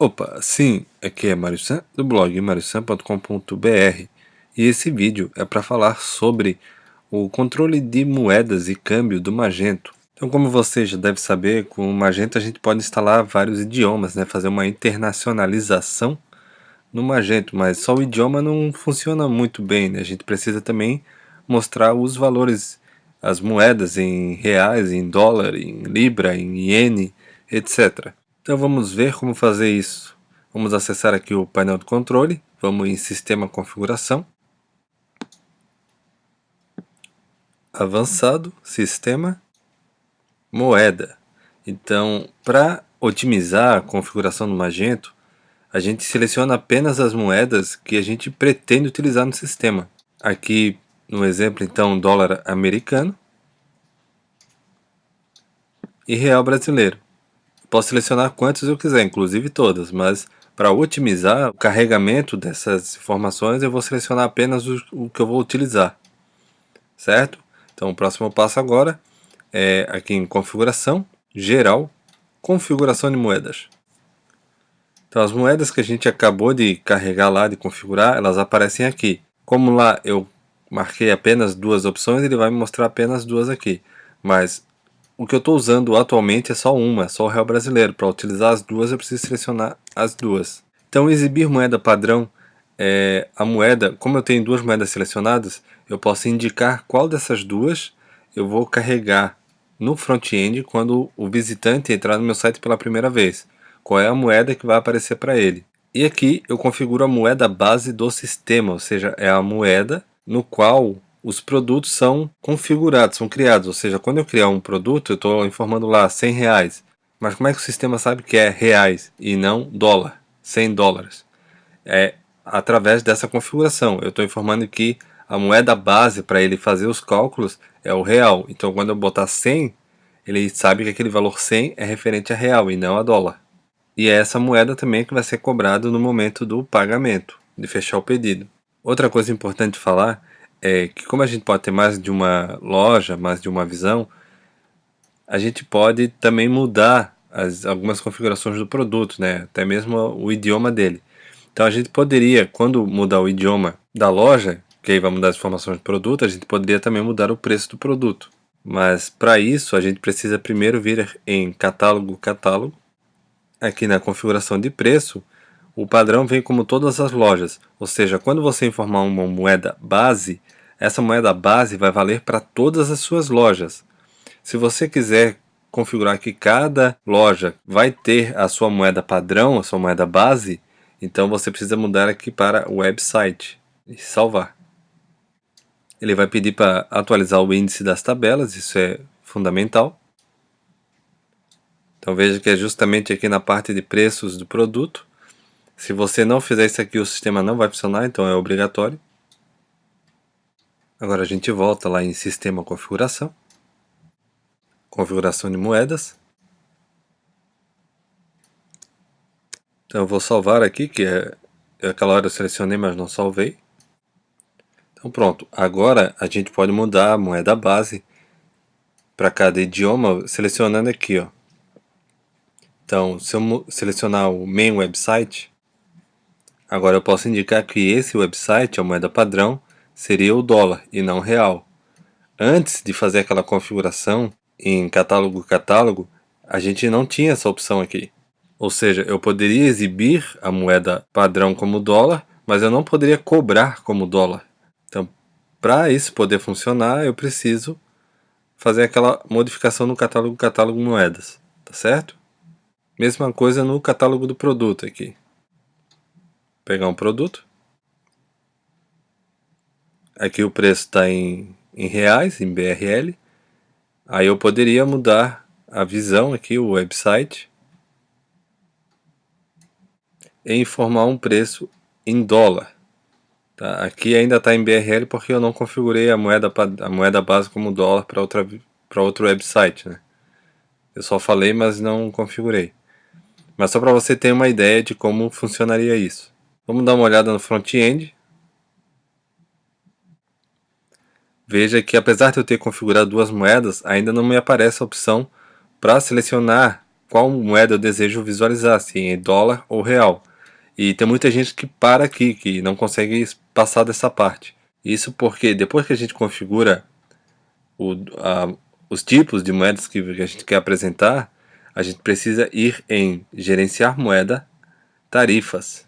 Opa, sim, aqui é Mário San, do blog mariosan.com.br, e esse vídeo é para falar sobre o controle de moedas e câmbio do Magento. Então, como você já deve saber, com o Magento a gente pode instalar vários idiomas, né, fazer uma internacionalização no Magento, mas só o idioma não funciona muito bem, né? A gente precisa também mostrar os valores, as moedas em reais, em dólar, em libra, em iene, etc. Então vamos ver como fazer isso. Vamos acessar aqui o painel de controle, vamos em Sistema Configuração, Avançado, Sistema, Moeda. Então, para otimizar a configuração do Magento, a gente seleciona apenas as moedas que a gente pretende utilizar no sistema. Aqui no exemplo, então, dólar americano e real brasileiro. Posso selecionar quantos eu quiser, inclusive todas, mas para otimizar o carregamento dessas informações, eu vou selecionar apenas o que eu vou utilizar, certo? Então, o próximo passo agora é aqui em Configuração, Geral, Configuração de moedas. Então, as moedas que a gente acabou de carregar lá, de configurar, elas aparecem aqui. Como lá eu marquei apenas duas opções, ele vai me mostrar apenas duas aqui. Mas o que eu estou usando atualmente é só uma, só o real brasileiro. Para utilizar as duas, eu preciso selecionar as duas. Então, exibir moeda padrão é a moeda, como eu tenho duas moedas selecionadas, eu posso indicar qual dessas duas eu vou carregar no front-end quando o visitante entrar no meu site pela primeira vez. Qual é a moeda que vai aparecer para ele. E aqui eu configuro a moeda base do sistema, ou seja, é a moeda no qual os produtos são configurados, são criados. Ou seja, quando eu criar um produto, eu estou informando lá 100 reais. Mas como é que o sistema sabe que é reais e não dólar, 100 dólares? É através dessa configuração. Eu estou informando que a moeda base para ele fazer os cálculos é o real. Então, quando eu botar 100, ele sabe que aquele valor 100 é referente a real e não a dólar. E é essa moeda também que vai ser cobrada no momento do pagamento, de fechar o pedido. Outra coisa importante de falar é que, como a gente pode ter mais de uma loja, mais de uma visão, a gente pode também mudar algumas configurações do produto, né? Até mesmo o idioma dele. Então a gente poderia, quando mudar o idioma da loja, que aí vai mudar as informações do produto, a gente poderia também mudar o preço do produto. Mas para isso a gente precisa primeiro vir em catálogo, catálogo. Aqui na configuração de preço, o padrão vem como todas as lojas, ou seja, quando você informar uma moeda base, essa moeda base vai valer para todas as suas lojas. Se você quiser configurar que cada loja vai ter a sua moeda padrão, a sua moeda base, então você precisa mudar aqui para o website e salvar. Ele vai pedir para atualizar o índice das tabelas, isso é fundamental. Então veja que é justamente aqui na parte de preços do produto. Se você não fizer isso aqui, o sistema não vai funcionar, então é obrigatório. Agora a gente volta lá em Sistema Configuração. Configuração de moedas. Então eu vou salvar aqui, que é aquela hora eu selecionei, mas não salvei. Então pronto, agora a gente pode mudar a moeda base para cada idioma, selecionando aqui, ó. Então, se eu selecionar o main website, agora eu posso indicar que esse website, a moeda padrão, seria o dólar e não real. Antes de fazer aquela configuração em catálogo, a gente não tinha essa opção aqui. Ou seja, eu poderia exibir a moeda padrão como dólar, mas eu não poderia cobrar como dólar. Então, para isso poder funcionar, eu preciso fazer aquela modificação no catálogo moedas, tá certo? Mesma coisa no catálogo do produto aqui. Pegar um produto. Aqui o preço está em reais, em BRL. Aí eu poderia mudar a visão aqui, o website, e informar um preço em dólar. Tá? Aqui ainda está em BRL porque eu não configurei a moeda base como dólar para outro website, né? Eu só falei, mas não configurei. Mas só para você ter uma ideia de como funcionaria isso. Vamos dar uma olhada no front-end. Veja que apesar de eu ter configurado duas moedas, ainda não me aparece a opção para selecionar qual moeda eu desejo visualizar, se em dólar ou real. E tem muita gente que para aqui, que não consegue passar dessa parte. Isso porque depois que a gente configura os tipos de moedas que a gente quer apresentar, a gente precisa ir em gerenciar moeda, tarifas.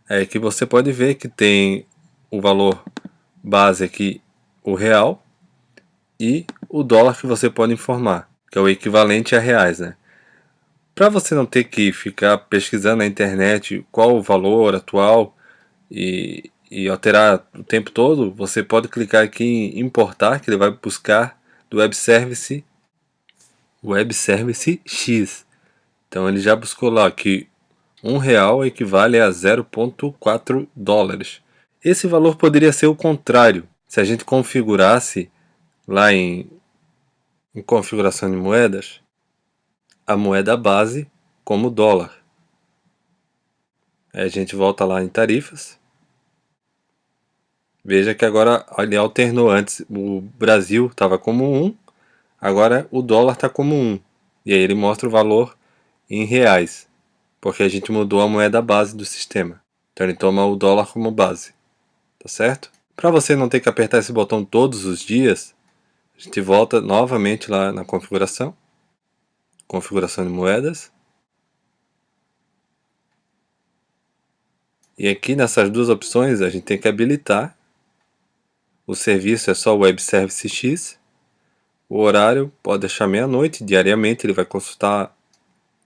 É que você pode ver que tem o valor base aqui, o real, e o dólar que você pode informar, que é o equivalente a reais, né? Para você não ter que ficar pesquisando na internet qual o valor atual e alterar o tempo todo, você pode clicar aqui em importar, que ele vai buscar do Web Service X. Então ele já buscou lá que R$ 1 equivale a 0,4 dólares. Esse valor poderia ser o contrário, se a gente configurasse lá em configuração de moedas, a moeda base como dólar. Aí a gente volta lá em tarifas. Veja que agora ele alternou. Antes o Brasil estava como 1, agora o dólar está como 1. E aí ele mostra o valor em reais, porque a gente mudou a moeda base do sistema. Então ele toma o dólar como base, tá certo? Para você não ter que apertar esse botão todos os dias, a gente volta novamente lá na configuração de moedas. E aqui nessas duas opções a gente tem que habilitar. O serviço é só o Web Service X. O horário pode deixar meia-noite. Diariamente ele vai consultar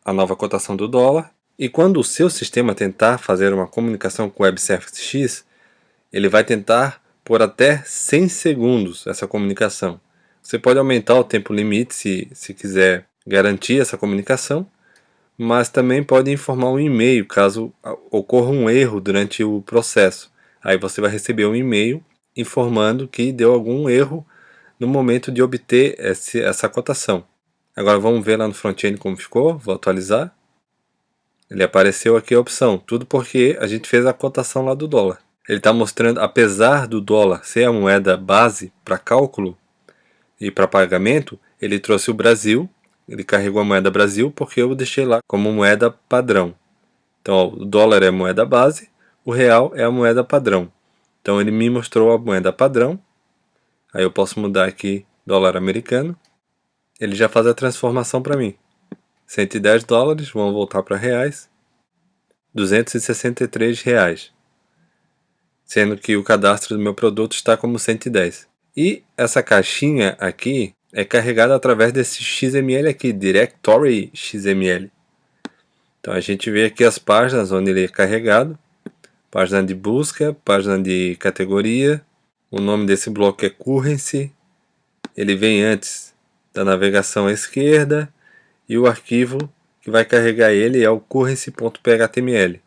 a nova cotação do dólar. E quando o seu sistema tentar fazer uma comunicação com o Web Service X, ele vai tentar por até 100 segundos essa comunicação. Você pode aumentar o tempo limite se quiser garantir essa comunicação, mas também pode informar um e-mail caso ocorra um erro durante o processo. Aí você vai receber um e-mail informando que deu algum erro no momento de obter essa cotação. Agora vamos ver lá no front-end como ficou. Vou atualizar. Ele apareceu aqui a opção, tudo porque a gente fez a cotação lá do dólar. Ele está mostrando, apesar do dólar ser a moeda base para cálculo e para pagamento, ele trouxe o Brasil. Ele carregou a moeda Brasil porque eu deixei lá como moeda padrão. Então, ó, o dólar é a moeda base, o real é a moeda padrão. Então, ele me mostrou a moeda padrão. Aí eu posso mudar aqui dólar americano. Ele já faz a transformação para mim. 110 dólares, vamos voltar para reais. 263 reais. Sendo que o cadastro do meu produto está como 110. E essa caixinha aqui é carregada através desse XML aqui, Directory XML. Então a gente vê aqui as páginas onde ele é carregado. Página de busca, página de categoria. O nome desse bloco é Currency. Ele vem antes da navegação à esquerda. E o arquivo que vai carregar ele é o currency.phml.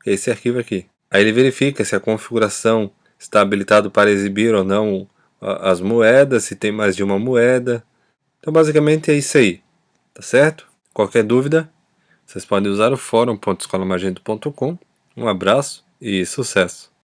Que é esse arquivo aqui. Aí ele verifica se a configuração está habilitado para exibir ou não as moedas, se tem mais de uma moeda. Então basicamente é isso aí, tá certo? Qualquer dúvida, vocês podem usar o fórum.escolamagento.com. Um abraço e sucesso!